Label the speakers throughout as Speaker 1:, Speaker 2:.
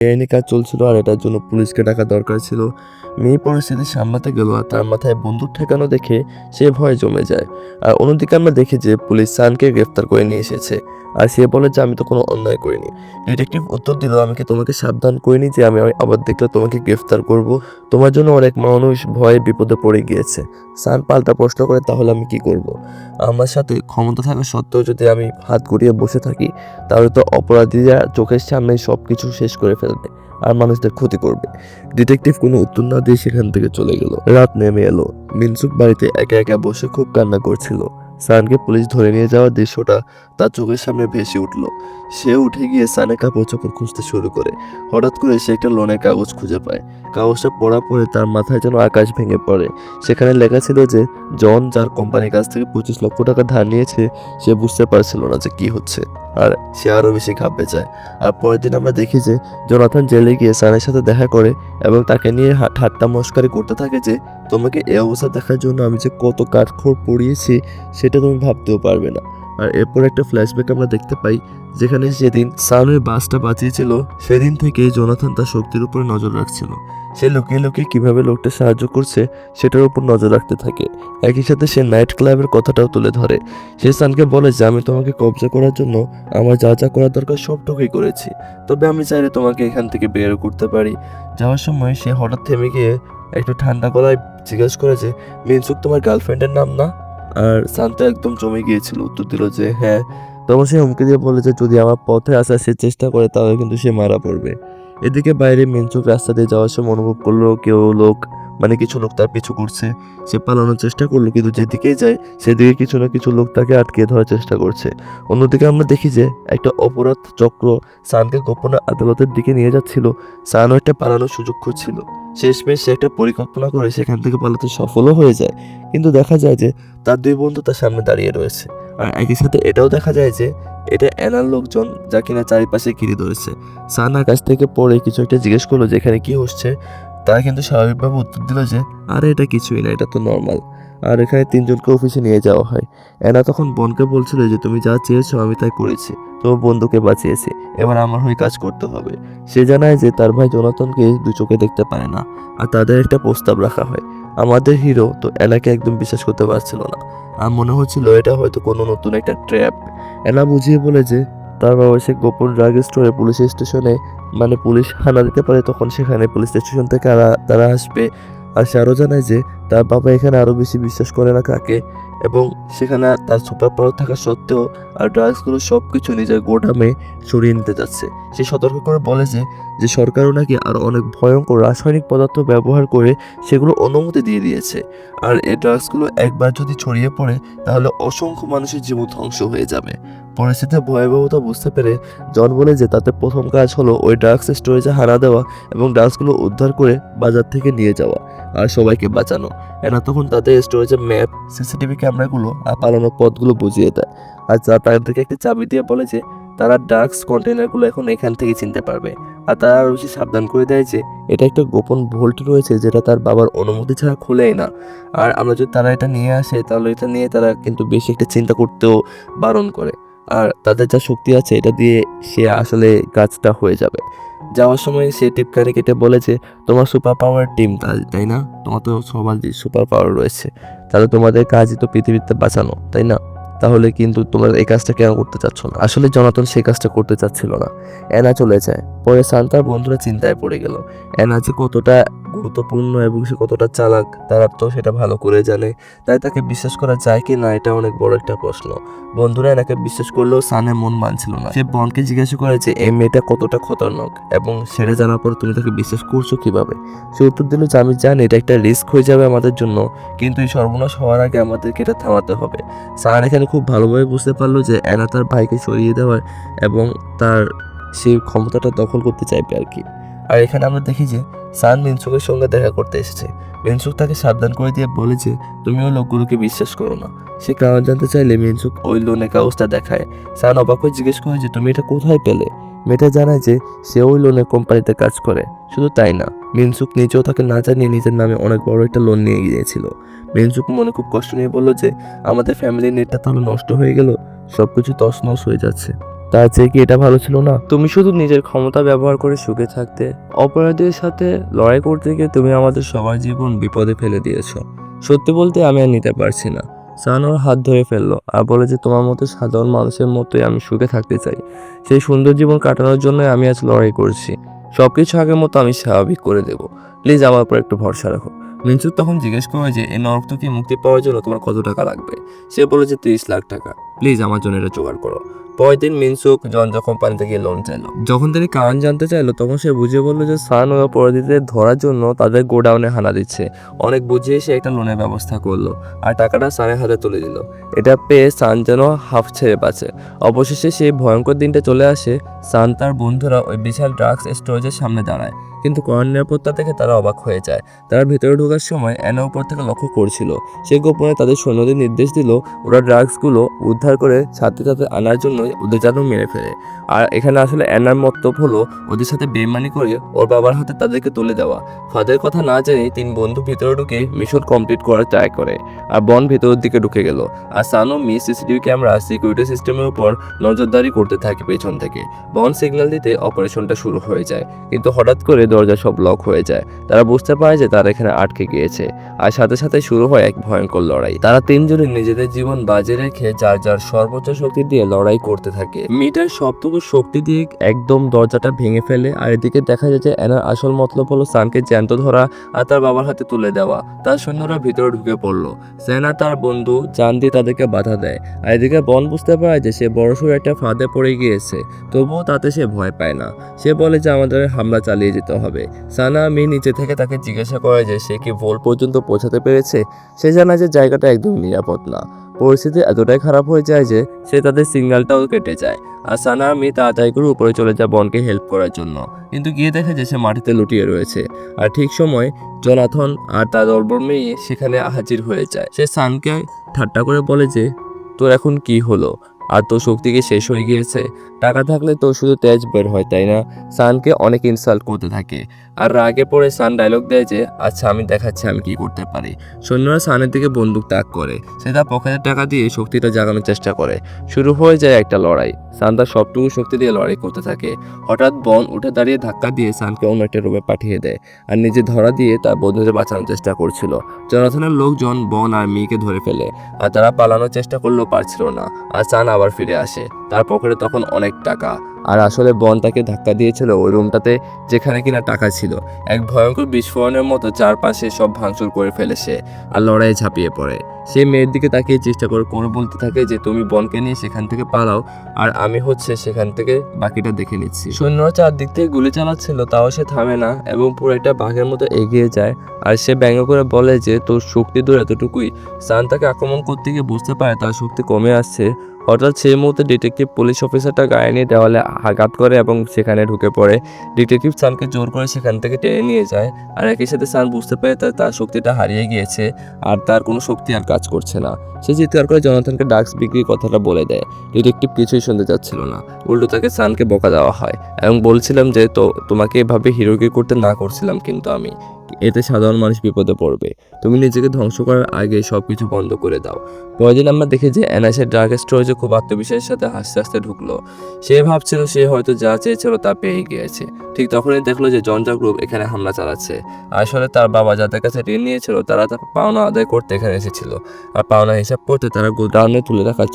Speaker 1: বেআইনি কাজ চলছিল আর এটার জন্য পুলিশকে ডাকা দরকার ছিল। মেয়ে পরিস্থিতি সামলাতে গেল আর তার মাথায় বন্দুক ঠেকানো দেখে সে ভয়ে জমে যায়। আর অন্যদিকে আমরা দেখি যে পুলিশ সানকে গ্রেফতার করে নিয়ে এসেছে আর সে বলে যে আমি তো কোনো অন্যায় করিনি। ডিটেকটিভ উত্তর দিল, আমি কি তোমাকে সাবধান করিনি যে আমি আবার দেখলে তোমাকে গ্রেফতার করব? তোমার জন্য অনেক মানুষ ভয়ে বিপদে পড়ে গিয়েছে। সান পাল্টা প্রশ্ন করে, তাহলে আমি কি করব? আমার সাথে ক্ষমতা থাকা সত্ত্বেও যদি আমি হাত গুটিয়ে বসে থাকি তাহলে তো অপরাধীরা চোখের সামনে সব কিছু শেষ করে ফেলবে আর মানুষদের ক্ষতি করবে। ডিটেকটিভ কোনো উত্তর না দিয়ে সেখান থেকে চলে গেল। রাত নেমে এলো। মিনসুক বাড়িতে একা একা বসে খুব কান্না করছিল। সানকে পুলিশ ধরে নিয়ে যাওয়ার দৃশ্যটা তার চোখের সামনে ভেসে উঠল। সে উঠে গিয়ে সানের কাপড় চোপড় খুঁজতে শুরু করে। হঠাৎ করে সে একটা লোনের কাগজ খুঁজে পায়। কাগজটা পড়ার পরে তার মাথায় যেন আকাশ ভেঙে পড়ে। সেখানে লেখা ছিল যে জন যার কোম্পানির কাছ থেকে 25 লক্ষ টাকা ধার নিয়েছে সে বুঝতে পারছিল না যে কি হচ্ছে আর সে আরো বেশি ঘাবড়ে যায়। আর পরের দিন আমরা দেখি যে জোনাথন জেলে গিয়ে সানের সাথে দেখা করে এবং তাকে নিয়ে ঠাট্টা মস্কারি করতে থাকে যে তোমাকে এই অবস্থা দেখার জন্য আমি যে কত কাঠখড় পড়িয়েছি সেটা তুমি ভাবতেও পারবে না। আর এরপর একটা ফ্ল্যাশব্যাক আমরা দেখতে পাই যেখানে যেদিন সানের বাসটা বাঁচিয়েছিল সেদিন থেকে জোনাথন তার শক্তির উপর নজর রাখছিল। সে লুকিয়ে লুকিয়ে কিভাবে লোকটা সাহায্য করছে সেটার উপর নজর রাখতে থাকে। একই সাথে সে নাইট ক্লাবের কথাটাও তুলে ধরে। সে সানকে বলে যে আমি তোমাকে কবজা করার জন্য আমার যা যা করার দরকার সবটুকুই করেছি, তবে আমি চাইলে তোমাকে এখান থেকে বের করতে পারি। যাওয়ার সময় সে হঠাৎ থেমে গিয়ে একটু ঠান্ডা গলায় জিজ্ঞেস করে যে মিনসুক তোমার গার্লফ্রেন্ডের নাম না? আর শান্ত একদম জমে গিয়েছিল, উত্তর দিল যে হ্যাঁ। তখন সে হুমকি দিয়ে বলে যে যদি আমার পথে আসার সে চেষ্টা করে তাহলে কিন্তু সে মারা পড়বে। এদিকে বাইরে মিনসুক রাস্তা দিয়ে যাওয়ার সময় অনুভব করলো কিছু লোক তার পিছু করছে। সে পালানোর চেষ্টা করলো কিন্তু যেদিকেই যায় সেদিকে কিছু না কিছু লোক তাকে আটকে ধরার চেষ্টা করছে। অন্যদিকে আমরা দেখি যে একটা অপরাধ চক্র সানকে গোপনে আদালতের দিকে নিয়ে যাচ্ছিল। সানও একটা পালানোর সুযোগ খুঁজছিল। শেষমেশ সে একটা পরিকল্পনা করে সেখান থেকে পালাতে সফলও হয়ে যায়, কিন্তু দেখা যায় যে তার দুই বন্ধু তার সামনে দাঁড়িয়ে রয়েছে। আর একই সাথে এটাও দেখা যায় যে এটা এনার লোকজন যা কিনা চারিপাশে ঘিরে ধরেছে। সান আকাশ থেকে পড়ে কিছু একটা জিজ্ঞেস করলো যে এখানে কি হচ্ছে। তারা কিন্তু স্বাভাবিকভাবে উত্তর দিল যে আরে এটা কিছুই না, এটা তো নর্মাল। আর এখানে তিনজনকে অফিসে নিয়ে যাওয়া হয়। এনা তখন বোনকে বলছিল যে তুমি যা চেয়েছো আমি তাই করেছি, তোমার বন্ধুকে বাঁচিয়েছি, এবার আমার হয়ে কাজ করতে হবে। সে জানায় যে তার ভাই জোনাথনকে দু চোখে দেখতে পারে না। আর তাদের একটা প্রস্তাব রাখা হয়। আমাদের হিরো তো এনাকে একদম বিশ্বাস করতে পারছিল না আর মনে হচ্ছিল এটা হয়তো কোনো নতুন একটা ট্র্যাপ। এনা বুঝিয়ে বলে যে তার বাবা সে গোপন ড্রাগ স্টোরে পুলিশ স্টেশনে পুলিশ হানা দিতে পারে, তখন সেখানে পুলিশ স্টেশন থেকে তারা আসবে। আর সে আরও জানায় যে তার বাবা এখানে আরও বেশি বিশ্বাস করে না কাকে, এবং সেখানে তার সুপার পাওয়ার থাকা সত্ত্বেও আর ড্রাগসগুলো সব কিছু নিজের গোডামে সরিয়ে নিতে যাচ্ছে। সে সতর্ক করে বলে যে সরকারও নাকি আরও অনেক ভয়ঙ্কর রাসায়নিক পদার্থ ব্যবহার করে সেগুলো অনুমতি দিয়ে দিয়েছে। আর এই ড্রাগসগুলো একবার যদি ছড়িয়ে পড়ে তাহলে অসংখ্য মানুষের জীবন ধ্বংস হয়ে যাবে। পরিস্থিতির ভয়াবহতা বুঝতে পেরে জন বলে যে তাতে প্রথম কাজ হলো ওই ড্রাগস স্টোরেজে হানা দেওয়া এবং ড্রাগসগুলো উদ্ধার করে বাজার থেকে নিয়ে যাওয়া আর সবাইকে বাঁচানো। এরা তখন তাদের স্টোরেজের ম্যাপ, সিসিটিভি ক্যামেরাগুলো আর পালানোর পথগুলো বুঝিয়ে দেয়। আর তাদেরকে একটা চাবি দিয়ে বলে যে তারা ড্রাগস কন্টেনারগুলো এখন এখান থেকে চিনতে পারবে। আর তারা আরও বেশি সাবধান করে দেয় যে এটা একটা গোপন ভোল্ট রয়েছে যেটা তার বাবার অনুমতি ছাড়া খুলেই না। আর আমরা যদি তারা এটা নিয়ে আসে তাহলে এটা নিয়ে তারা কিন্তু বেশি একটা চিন্তা করতেও বারণ করে। আর তাদের যা শক্তি আছে এটা দিয়ে সে আসলে কাজটা হয়ে যাবে। যাওয়ার সময় সে টিপকারি কেটে বলে যে তোমার সুপার পাওয়ার টিম, তাই না? তোমার তো সবার সুপার পাওয়ার রয়েছে, তাহলে তোমাদের কাজই তো পৃথিবীতে বাঁচানো, তাই না? তাহলে কিন্তু তোমরা এই কাজটা কেন করতে চাচ্ছ না? আসলে জনাতন সেই কাজটা করতে চাচ্ছিল না। অ্যানা চলে যায়। পরে সান্তার বন্ধুরা চিন্তায় পড়ে গেল। অ্যানা যে কতটা গুরুত্বপূর্ণ এবং সে কতটা চালাক তারা তো সেটা ভালো করে জানে। তাই তাকে বিশ্বাস করা যায় কি না এটা অনেক বড় একটা প্রশ্ন। বন্ধুরা এনাকে বিশ্বাস করলেও সানের মন মানছিল না। সে বনকে জিজ্ঞাসা করে যে এই মেয়েটা কতটা খতরনাক এবং সেটা জানার পর তুমি তাকে বিশ্বাস করছো কিভাবে? সে উত্তর দিল যে আমি জানি এটা একটা রিস্ক হয়ে যাবে আমাদের জন্য, কিন্তু এই সর্বনাশ হওয়ার আগে আমাদেরকে এটা থামাতে হবে। সান এখানে খুব ভালোভাবে বুঝতে পারলো যে অ্যানা তার ভাইকে সরিয়ে দেওয়ার এবং তার সেই ক্ষমতাটা দখল করতে চাইবে আর কি। আর এখানে আমরা দেখি যে সান মিনসুকের সঙ্গে দেখা করতে এসেছে। মিনসুক তাকে সাবধান করে দিয়ে বলে যে তুমি ওই লোকগুলোকে বিশ্বাস করো না। সে কারণ জানতে চাইলে মিনসুক ওই লোনের কাগজটা দেখায়। সান অবাক হয়ে জিজ্ঞেস করে যে তুমি এটা কোথায় পেলে? মেয়েটা জানায় যে সে ওই লোনের কোম্পানিতে কাজ করে। শুধু তাই না, মিনসুক নিজেও তাকে না জানিয়ে নিজের নামে অনেক বড় একটা লোন নিয়ে গিয়েছিল। মিনসুক মনে খুব কষ্ট নিয়ে বললো যে আমাদের ফ্যামিলির নেটটা তাহলে নষ্ট হয়ে গেল, সবকিছু তছনছ হয়ে যাচ্ছে। তার চেয়ে কি এটা ভালো ছিল না? তুমি শুধু নিজের ক্ষমতা ব্যবহার করে সুখে থাকতে, অপরাধীদের সাথে লড়াই করতে গিয়ে তুমি আমাদের সবার জীবন বিপদে ফেলে দিয়েছো। সত্যি বলতে আমি আর নিতে পারছি না। সান ওর হাত ধরে ফেললো আর বলে যে তোমার মতো সাধারণ মানুষের মতোই আমি সুখে থাকতে চাই। সেই সুন্দর জীবন কাটানোর জন্যই আমি আজ লড়াই করছি। সবকিছু আগের মতো আমি স্বাভাবিক করে দেবো। প্লিজ আমার উপর একটু ভরসা রাখো। মিনসুক তখন জিজ্ঞেস করে যে এই নরক থেকে মুক্তি পাওয়ার জন্য তোমার কত টাকা লাগবে? সে বলে যে 30 লাখ টাকা। প্লিজ আমার জন্য এটা জোগাড় করো। পরের দিন মিনসুক জঞ্জা কোম্পানিতে গিয়ে লোন চাইলো। যখন তিনি কারণ জানতে চাইলো তখন সে বুঝিয়ে বললো যে সান ও অপরাধীদের ধরার জন্য তাদের গোডাউনে হানা দিচ্ছে। অনেক বুঝিয়ে সে একটা লোনের ব্যবস্থা করলো আর টাকাটা সানের হাতে তুলে দিল। এটা পেয়ে সান যেন হাফ ছেড়ে বাঁচে। অবশেষে সেই ভয়ঙ্কর দিনটা চলে আসে। সান তার বন্ধুরা ওই বিশাল ড্রাগস স্টোরেজের সামনে দাঁড়ায়, কিন্তু কড়া নিরাপত্তা থেকে তারা অবাক হয়ে যায়। তারা ভেতরে ঢোকার সময় অ্যানা উপর থেকে লক্ষ্য করছিল। সে গোপনে তাদের সৈন্যদের নির্দেশ দিল ওরা ড্রাগসগুলো উদ্ধার করে সাথে সাথে আনার জন্য ওদের যেন মেরে ফেলে। আর এখানে আসলে অ্যানার মতলব হলো ওদের সাথে বেইমানি করে ওর বাবার হাতে তাদেরকে তুলে দেওয়া। ফাদের কথা না জেনে 3 বন্ধু ভিতরে ঢুকে মিশন কমপ্লিট করার ট্রাই করে আর বন ভেতরের দিকে ঢুকে গেল। আর সানো সিসিটিভি ক্যামেরা সিকিউরিটি সিস্টেমের উপর নজরদারি করতে থাকে পেছন থেকে। বন সিগন্যাল দিতে অপারেশনটা শুরু হয়ে যায়, কিন্তু হঠাৎ করে দরজা সব লক হয়ে যায়। তারা বুঝতে পারে যে তারা এখানে আটকে গিয়েছে আর সাথে সাথে শুরু হয় এক ভয়ঙ্কর লড়াই। তারা 3 জনে নিজেদের জীবন বাজি রেখে যার যার সর্বোচ্চ শক্তি দিয়ে লড়াই করতে থাকে। মিটার সবটুকু শক্তি দিয়ে একদম দরজাটা ভেঙে ফেলে। আর এদিকে দেখা যায় যে অ্যানার আসল মতলব হলো সানকে জ্যান্ত ধরা আর তার বাবার হাতে তুলে দেওয়া। তার সৈন্যরা ভিতরে ঢুকে পড়লো। সেন আর তার বন্ধু জান দিয়ে তাদেরকে বাধা দেয়। আর এদিকে বন বুঝতে পারে যে সে বড়সড় একটা ফাঁদে পড়ে গিয়েছে, তবুও তাতে সে ভয় পায় না। সে বলে যে আমাদের হামলা চালিয়ে যেতে হবে। সানা মি নিচে থেকে তাকে জিজ্ঞাসা করে যে সে কি ভোল পর্যন্ত পৌঁছাতে পেরেছে। সে জানায় যে জায়গাটা একদম নিরাপদ না। পরিস্থিতি এতটাই খারাপ হয়ে যায় যে সে তাদের সিগন্যালটাও কেটে যায়। আর সানা মি তাড়াতাড়ি করে উপরে চলে যায় বনকে হেল্প করার জন্য, কিন্তু গিয়ে দেখে যে সে মাটিতে লুটিয়ে রয়েছে। আর ঠিক সময় জোনাথন আর তার দলবল মেয়ে সেখানে হাজির হয়ে যায়। সে সানকে ঠাট্টা করে বলে যে তোর এখন কি হলো, আর তোর শক্তি কি শেষ হয়ে গিয়েছে? টাকা থাকলে তো শুধু তেজ বের হয়, তাই না? সানকে অনেক ইনসাল্ট করতে থাকে আর রাগে পড়ে সান ডায়লগ দেয় যে আচ্ছা আমি দেখাচ্ছি আমি কি করতে পারি। সৈন্যরা সানের দিকে বন্দুক তাক করে। সে তার পকেটের টাকা দিয়ে শক্তিটা জাগানোর চেষ্টা করে। শুরু হয়ে যায় একটা লড়াই। সান তার সবটুকু শক্তি দিয়ে লড়াই করতে থাকে। হঠাৎ বন উঠে দাঁড়িয়ে ধাক্কা দিয়ে সানকে অন্য একটা রুমে পাঠিয়ে দেয় আর নিজে ধরা দিয়ে তার বন্ধুদের বাঁচানোর চেষ্টা করছিল। জনাথনের লোকজন বন আর মিকে ধরে ফেলে আর তারা পালানোর চেষ্টা করলেও পারছিল না। আর সান আবার ফিরে আসে। তার পকেটে তখন অনেক টাকা। আর আসলে বন তাকে ধাক্কা দিয়েছিল ওই রুমটাতে যেখানে কিনা টাকা ছিল। এক ভয়ঙ্কর বিস্ফোরণের মতো চারপাশে সব ভাঙচুর করে ফেলে সে আর লড়াইয়ে ঝাঁপিয়ে পড়ে। সে মেয়ের দিকে তাকিয়ে চেষ্টা করে বলতে থাকে যে তুমি বনকে নিয়ে সেখান থেকে পালাও আর আমি সেখান থেকে বাকিটা দেখে নিচ্ছি। সৈন্যরা চারদিক থেকে গুলি চালাচ্ছিল, তাও সে থামে না এবং পুরো একটা বাঘের মতো এগিয়ে যায়। আর সে ব্যঙ্গ করে বলে যে তোর শক্তি দূর এতটুকুই। সান তাকে আক্রমণ করতে গিয়ে বুঝতে পারে তার শক্তি কমে আসছে। হঠাৎ সেই মুহূর্তে ডিটেকটিভ পুলিশ অফিসারটা গায়ে নিয়ে দেওয়ালে আঘাত করে এবং সেখানে ঢুকে পড়ে। ডিটেকটিভ সানকে জোর করে সেখান থেকে টেনে নিয়ে যায়। আর একই সাথে সান বুঝতে পারে তার শক্তিটা হারিয়ে গিয়েছে আর তার কোনো শক্তি আর কাজ করছে না। সে চিৎকার করে জনাথনকে ড্রাগস বিক্রির কথাটা বলে দেয়। ডিটেকটিভ কিছুই শুনতে চাচ্ছিল না, উল্টো তাকে সানকে বকা দেওয়া হয় এবং বলছিলাম যে তোমাকে এভাবে হিরোগিরি করতে না করছিলাম, কিন্তু আমি এতে সাধারণ মানুষ বিপদে পড়বে। তুমি নিজেকে ধ্বংস করার আগে সবকিছু বন্ধ করে দাও। পরের দিন আমরা দেখি যে অ্যানাসের ড্রাগ স্টোরেজে খুব আত্মবিশ্বাসের সাথে হাসতে হাসতে ঢুকলো। সে ভাবছিল সে হয়তো যা চেয়েছিল তা পেয়ে গিয়েছে। ঠিক তখনই দেখলো যে জঞ্জা গ্রুপ এখানে হামলা চালাচ্ছে। আসলে তার বাবা যাদের কাছে ঋণ নিয়েছিল তারা তার পাওনা আদায় করতে এখানে এসেছিল। আর পাওনা হিসাব করতে তারা গোডাউনে তুলে রাখা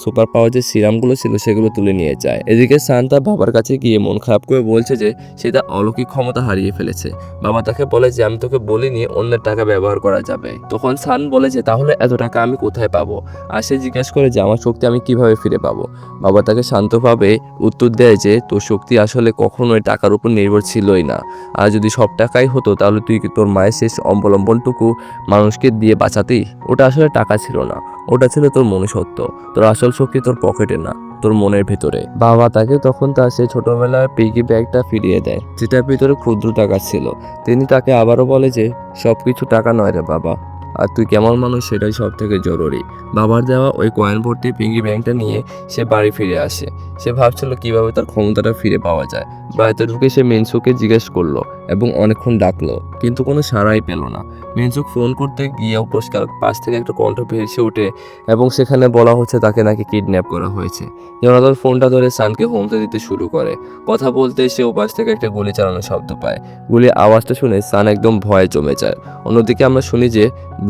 Speaker 1: সুপার পাওয়ার যে সিরামগুলো ছিল সেগুলো তুলে নিয়ে যায়। এদিকে সান তার বাবার কাছে গিয়ে মন খারাপ করে বলছে যে সে তার অলৌকিক ক্ষমতা হারিয়ে ফেলেছে। বাবা তাকে বলে যে আমি তোকে বলিনি অন্যের টাকা ব্যবহার করা যাবে। তখন সান বলে যে তাহলে এত টাকা আমি কোথায় পাবো? আর সে জিজ্ঞাসা করে যে আমার শক্তি আমি কিভাবে ফিরে পাবো? বাবা তাকে শান্তভাবে উত্তর দেয় যে তোর শক্তি আসলে কখনোই টাকার উপর নির্ভর ছিলই না। আর যদি সব টাকাই হতো তাহলে তুই কি তোর মায়ের শেষ অবলম্বনটুকু মানুষকে দিয়ে বাঁচাতেই? ওটা আসলে টাকা ছিল না, ওটা ছিল তোর মনুষ্যত্ব। তোর আসল শক্তি তোর পকেটে না, তোর মনের ভেতরে। বাবা তাকে তখন তার সেই ছোটবেলার পিগি ব্যাগটা ফিরিয়ে দেয় যেটার ভিতরে ক্ষুদ্র টাকা ছিল। তিনি তাকে আবারও বলে যে সবকিছু টাকা নয় রে বাবা, আর তুই কেমন মানুষ সেটাই সব থেকে জরুরি। বাবার দেওয়া ওই কয়েন ভর্তি পিগি ব্যাংকটা নিয়ে সে বাড়ি ফিরে আসে। সে ভাবছিল কিভাবে তার ক্ষমতাটা ফিরে পাওয়া যায়। বাড়িতে ঢুকে সে মিনসুকে জিজ্ঞেস করলো এবং অনেকক্ষণ ডাকলো, কিন্তু কোনো সাড়াই পেল না। মিনসুক ফোন করতে গিয়েও পরিষ্কার পাশ থেকে একটা কণ্ঠ ভেসে ওঠে এবং সেখানে বলা হচ্ছে তাকে নাকি কিডন্যাপ করা হয়েছে। জোনাথন ফোনটা ধরে সানকে হোমতে দিতে শুরু করে। কথা বলতে সে ওপাশ থেকে একটা গুলি চালানোর শব্দ পায়। গুলির আওয়াজটা শুনে সান একদম ভয়ে জমে যায়। অন্যদিকে আমরা শুনি যে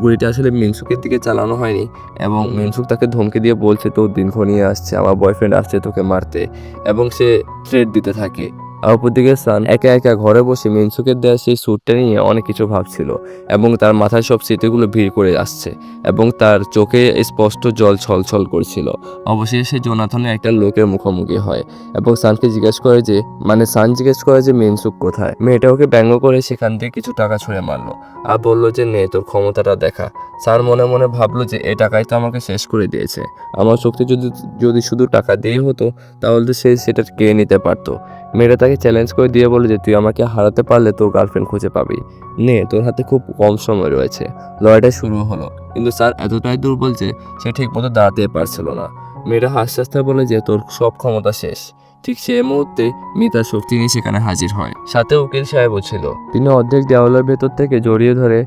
Speaker 1: গুলিটা আসলে মিনসুকের দিকে চালানো হয়নি এবং মিনসুক তাকে ধমকে দিয়ে বলছে তোর দিন ঘনিয়ে আসছে, আমার বয়ফ্রেন্ড আসছে তোকে মারতে, এবং সে থ্রেট দিতে থাকে। আর অপরদিকে সান একা একা ঘরে বসে মিনসুকের দেওয়া সেই স্যুটটা নিয়ে অনেক কিছু ভাবছিল এবং তার মাথায় সব স্মৃতিগুলো ভিড় করে আসছে এবং তার চোখে স্পষ্ট জল ছলছল করছিল। অবশেষে সে জোনাথনের একটা লোকের মুখোমুখি হয় এবং সানকে জিজ্ঞেস করে যে সান জিজ্ঞেস করে যে মিনসুক কোথায়। মেয়েটা ওকে ব্যঙ্গ করে সেখান থেকে কিছু টাকা ছুঁড়ে মারলো আর বললো যে নে তোর ক্ষমতাটা দেখা। সান মনে মনে ভাবলো যে এই টাকাই তো আমাকে শেষ করে দিয়েছে, আমার শক্তি যদি যদি শুধু টাকা দিয়েই হতো তাহলে তো সে সেটা কে নিতে পারতো। মেয়েটা তাকে চ্যালেঞ্জ করে দিয়ে বলে যে তুই আমাকে হারাতে পারলে তোর গার্লফ্রেন্ড খুঁজে পাবি, নে তোর হাতে খুব কম সময় রয়েছে। লড়াইটা শুরু হলো, কিন্তু স্যার এতটাই দুর্বল যে সে ঠিক মতো দাঁড়াতে পারছিল না। মেয়েটা হাসতে হাসতে বলে যে তোর সব ক্ষমতা শেষ। ঠিক সেই মুহূর্তে মিতার শক্তি নিয়ে সেখানে হাজির হয়, সাথে উকিল সাহেবও ছিল। তিনি অর্ধেক দেওয়ালের ভেতর থেকে জড়িয়ে ধরে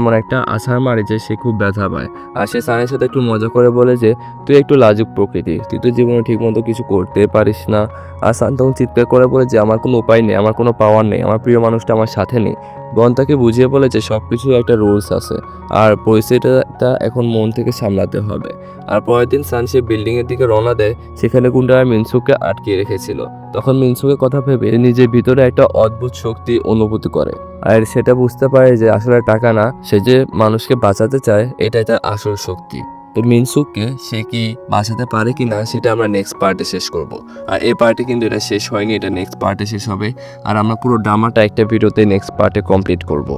Speaker 1: এমন একটা আছাড় মারে যে সে খুব ব্যথা পায়। আর সে সানের সাথে একটু মজা করে বলে যে তুই একটু লাজুক প্রকৃতির, তুই তো জীবনে ঠিক মতো কিছু করতে পারিস না। আর সান তখন চিৎকার করে বলে যে আমার কোনো উপায় নেই, আমার কোনো পাওয়ার নেই, আমার প্রিয় মানুষটা আমার সাথে নেই। বন তাকে বুঝিয়ে বলে যে সব কিছুর একটা রুলস আছে আর পরিস্থিতিটা এখন মন থেকে সামলাতে হবে। আর পরের দিন সান সে বিল্ডিংয়ের দিকে রওনা দেয়, সেখানে গুন্ডারা মিনসুককে আটকে রেখেছিল। তখন মিনসুকের কথা ভেবে নিজের ভিতরে একটা অদ্ভুত শক্তি অনুভূতি করে আর সেটা বুঝতে পারে যে আসলে টাকা না, সে যে মানুষকে বাঁচাতে চায় এটাই তার আসল শক্তি। তো মিনসুককে সে কি বাঁচাতে পারে কি না সেটা আমরা নেক্সট পার্টে শেষ করব। আর এই পার্টে কিন্তু এটা শেষ হয়নি, এটা নেক্সট পার্টে শেষ হবে। আর আমরা পুরো ড্রামাটা একটা ভিডিওতে নেক্সট পার্টে কমপ্লিট করব।